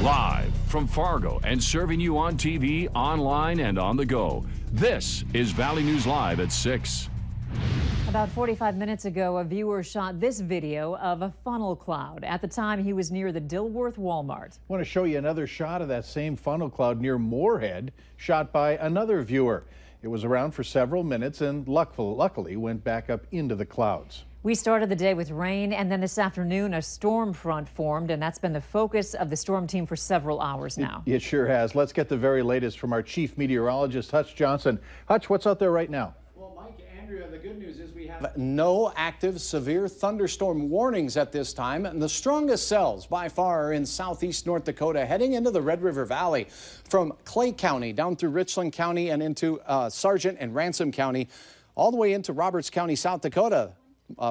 Live from Fargo and serving you on TV, online, and on the go. This is Valley News Live at 6. About 45 minutes ago, a viewer shot this video of a funnel cloud. At the time, he was near the Dilworth Walmart. I want to show you another shot of that same funnel cloud near Moorhead, shot by another viewer. It was around for several minutes and luckily went back up into the clouds. We started the day with rain, and then this afternoon a storm front formed, and that's been the focus of the storm team for several hours now. It sure has. Let's get the very latest from our chief meteorologist, Hutch Johnson. Hutch, what's out there right now? Well, Mike, Andrea, the good news is we have no active severe thunderstorm warnings at this time, and the strongest cells by far are in southeast North Dakota, heading into the Red River Valley from Clay County down through Richland County and into Sargent and Ransom County, all the way into Roberts County, South Dakota.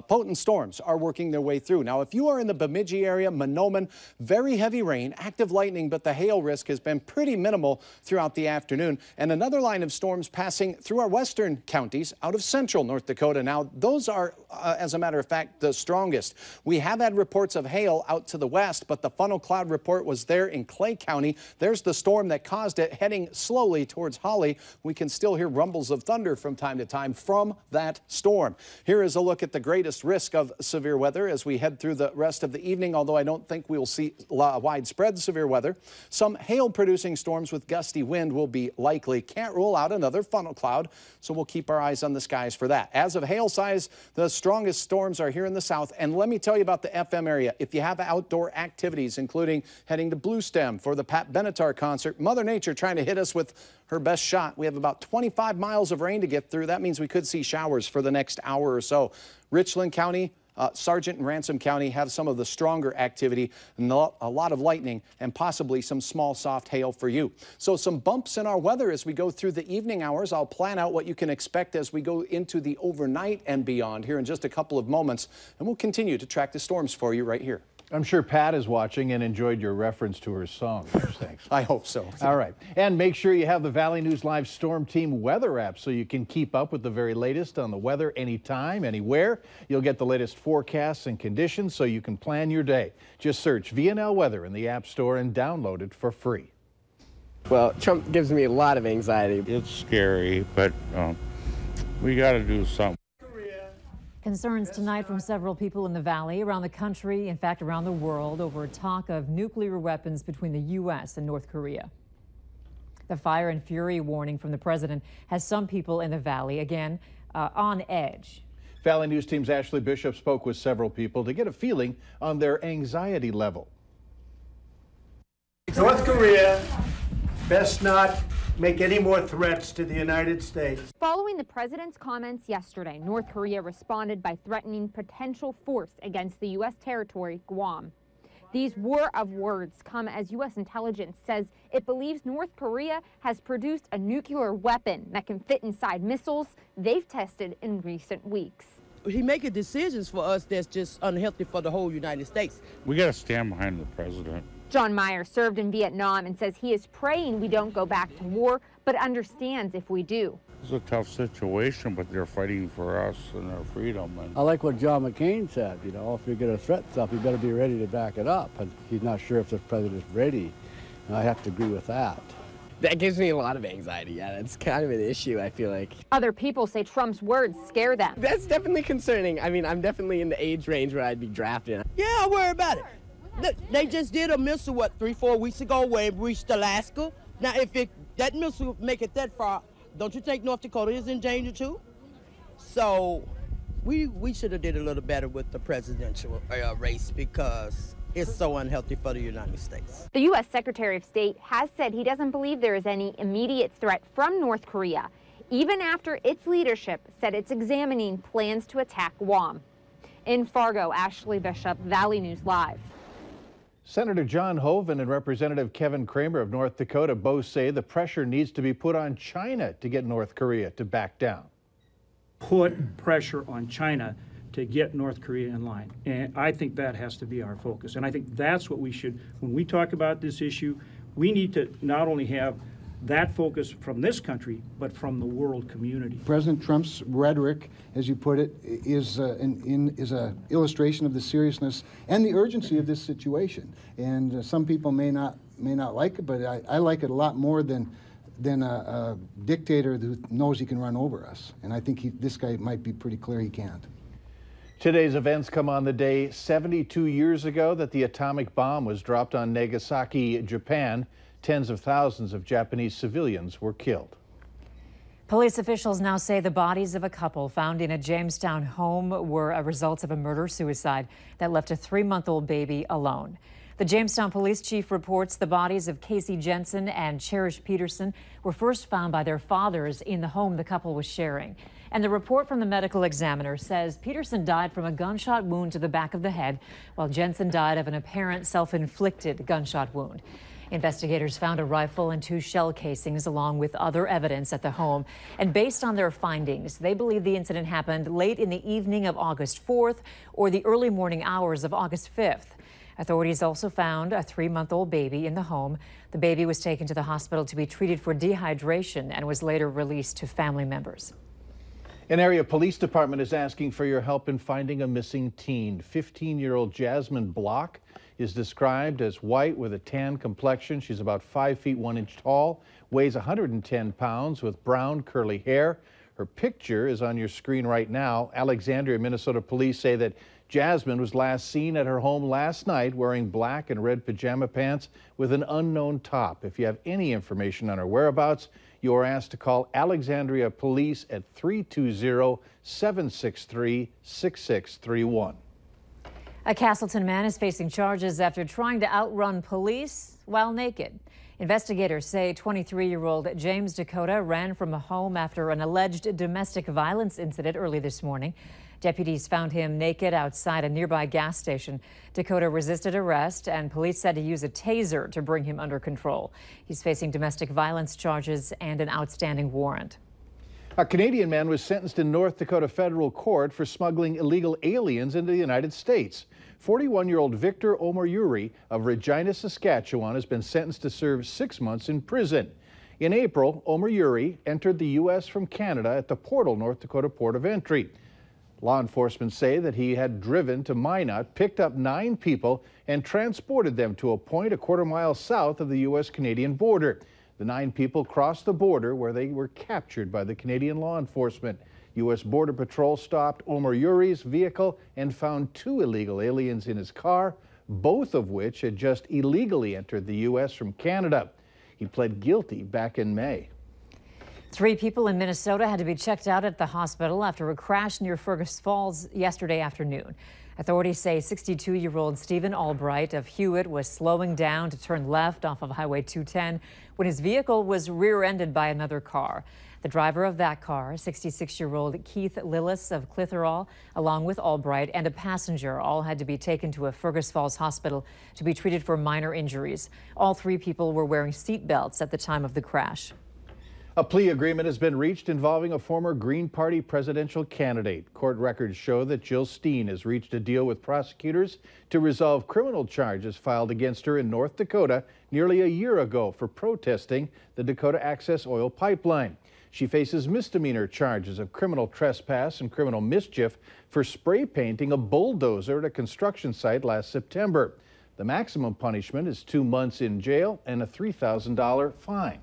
Potent storms are working their way through. Now, if you are in the Bemidji area, Mahnomen, very heavy rain, active lightning, but the hail risk has been pretty minimal throughout the afternoon. And another line of storms passing through our western counties out of central North Dakota. Now, those are, as a matter of fact, the strongest. We have had reports of hail out to the west, but the funnel cloud report was there in Clay County. There's the storm that caused it, heading slowly towards Holly. We can still hear rumbles of thunder from time to time from that storm. Here is a look at the greatest risk of severe weather as we head through the rest of the evening, although I don't think we'll see widespread severe weather. Some hail-producing storms with gusty wind will be likely. Can't rule out another funnel cloud, so we'll keep our eyes on the skies for that. As of hail size, the strongest storms are here in the south, and let me tell you about the FM area. If you have outdoor activities, including heading to Bluestem for the Pat Benatar concert, Mother Nature trying to hit us with her best shot. We have about 25 miles of rain to get through. That means we could see showers for the next hour or so. Richland County, Sargent and Ransom County have some of the stronger activity, and a lot of lightning and possibly some small soft hail for you. So some bumps in our weather as we go through the evening hours. I'll plan out what you can expect as we go into the overnight and beyond here in just a couple of moments, and we'll continue to track the storms for you right here. I'm sure Pat is watching and enjoyed your reference to her song. Thanks. I hope so. All right. And make sure you have the Valley News Live Storm Team weather app so you can keep up with the very latest on the weather anytime, anywhere. You'll get the latest forecasts and conditions so you can plan your day. Just search VNL Weather in the App Store and download it for free. Well, Trump gives me a lot of anxiety. It's scary, but we got to do something. Concerns tonight from several people in the valley, around the country, in fact, around the world, over talk of nuclear weapons between the U.S. and North Korea. The fire and fury warning from the president has some people in the valley, again, on edge. Valley News Team's Ashley Bishop spoke with several people to get a feeling on their anxiety level. North Korea best not make any more threats to the United States. Following the president's comments yesterday, North Korea responded by threatening potential force against the U.S. territory, Guam. These war of words come as U.S. intelligence says it believes North Korea has produced a nuclear weapon that can fit inside missiles they've tested in recent weeks. He's making decisions for us that's just unhealthy for the whole United States. We got to stand behind the president. John Meyer served in Vietnam and says he is praying we don't go back to war, but understands if we do. It's a tough situation, but they're fighting for us and our freedom. And I like what John McCain said, you know, if you're going to threaten stuff, you better be ready to back it up. And he's not sure if the president's ready, and I have to agree with that. That gives me a lot of anxiety. Yeah, that's kind of an issue, I feel like. Other people say Trump's words scare them. That's definitely concerning. I mean, I'm definitely in the age range where I'd be drafted. Yeah, I worry about it. Look, they just did a missile, what, 3-4 weeks ago where it reached Alaska. Now, if that missile make it that far, don't you think North Dakota is in danger too? So we should have did a little better with the presidential race because it's so unhealthy for the United States. The U.S. Secretary of State has said he doesn't believe there is any immediate threat from North Korea, even after its leadership said it's examining plans to attack Guam. In Fargo, Ashley Bishop, Valley News Live. Senator John Hoeven and Representative Kevin Kramer of North Dakota both say the pressure needs to be put on China to get North Korea to back down. Put pressure on China to get North Korea in line. And I think that has to be our focus. And I think that's what we should, when we talk about this issue, we need to not only have that focus from this country, but from the world community. President Trump's rhetoric, as you put it, is an illustration of the seriousness and the urgency of this situation. And some people may not like it, but I like it a lot more than a dictator who knows he can run over us. And I think this guy might be pretty clear he can't. Today's events come on the day 72 years ago that the atomic bomb was dropped on Nagasaki, Japan. Tens of thousands of Japanese civilians were killed. Police officials now say the bodies of a couple found in a Jamestown home were a result of a murder-suicide that left a 3-month-old baby alone. The Jamestown police chief reports the bodies of Casey Jensen and Cherish Peterson were first found by their fathers in the home the couple was sharing. And the report from the medical examiner says Peterson died from a gunshot wound to the back of the head, while Jensen died of an apparent self-inflicted gunshot wound. Investigators found a rifle and 2 shell casings along with other evidence at the home. And based on their findings, they believe the incident happened late in the evening of August 4th or the early morning hours of August 5th. Authorities also found a 3-month-old baby in the home. The baby was taken to the hospital to be treated for dehydration and was later released to family members. An area police department is asking for your help in finding a missing teen. 15-year-old Jasmine Block is described as white with a tan complexion. She's about 5 feet 1 inch tall, weighs 110 pounds with brown curly hair. Her picture is on your screen right now. Alexandria, Minnesota police say that Jasmine was last seen at her home last night wearing black and red pajama pants with an unknown top. If you have any information on her whereabouts, you are asked to call Alexandria Police at 320-763-6631. A Castleton man is facing charges after trying to outrun police while naked. Investigators say 23-year-old James Dakota ran from a home after an alleged domestic violence incident early this morning. Deputies found him naked outside a nearby gas station. Dakota resisted arrest, and police said to use a taser to bring him under control. He's facing domestic violence charges and an outstanding warrant. A Canadian man was sentenced in North Dakota federal court for smuggling illegal aliens into the United States. 41-year-old Victor Omoriuri of Regina, Saskatchewan has been sentenced to serve 6 months in prison. In April, Omoriuri entered the U.S. from Canada at the Portal, North Dakota port of entry. Law enforcement say that he had driven to Minot, picked up 9 people, and transported them to a point a quarter-mile south of the U.S.-Canadian border. The 9 people crossed the border where they were captured by the Canadian law enforcement. U.S. Border Patrol stopped Omoriuri's vehicle and found 2 illegal aliens in his car, both of which had just illegally entered the U.S. from Canada. He pled guilty back in May. 3 people in Minnesota had to be checked out at the hospital after a crash near Fergus Falls yesterday afternoon. Authorities say 62-year-old Stephen Albright of Hewitt was slowing down to turn left off of Highway 210 when his vehicle was rear-ended by another car. The driver of that car, 66-year-old Keith Lillis of Clitheroe, along with Albright and a passenger, all had to be taken to a Fergus Falls hospital to be treated for minor injuries. All 3 people were wearing seat belts at the time of the crash. A plea agreement has been reached involving a former Green Party presidential candidate. Court records show that Jill Steen has reached a deal with prosecutors to resolve criminal charges filed against her in North Dakota nearly a year ago for protesting the Dakota Access Oil Pipeline. She faces misdemeanor charges of criminal trespass and criminal mischief for spray painting a bulldozer at a construction site last September. The maximum punishment is 2 months in jail and a $3,000 fine.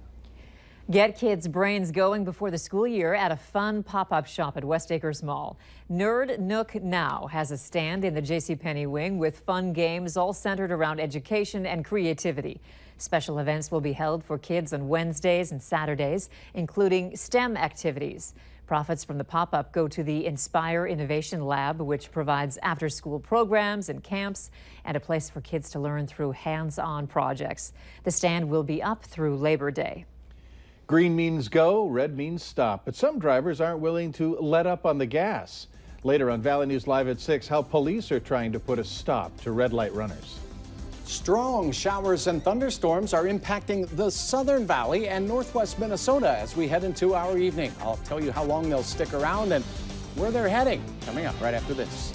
Get kids' brains going before the school year at a fun pop-up shop at West Acres Mall. Nerd Nook Now has a stand in the JCPenney wing with fun games all centered around education and creativity. Special events will be held for kids on Wednesdays and Saturdays, including STEM activities. Profits from the pop-up go to the Inspire Innovation Lab, which provides after-school programs and camps and a place for kids to learn through hands-on projects. The stand will be up through Labor Day. Green means go, red means stop, but some drivers aren't willing to let up on the gas. Later on Valley News Live at 6, how police are trying to put a stop to red light runners. Strong showers and thunderstorms are impacting the Southern Valley and northwest Minnesota as we head into our evening. I'll tell you how long they'll stick around and where they're heading coming up right after this.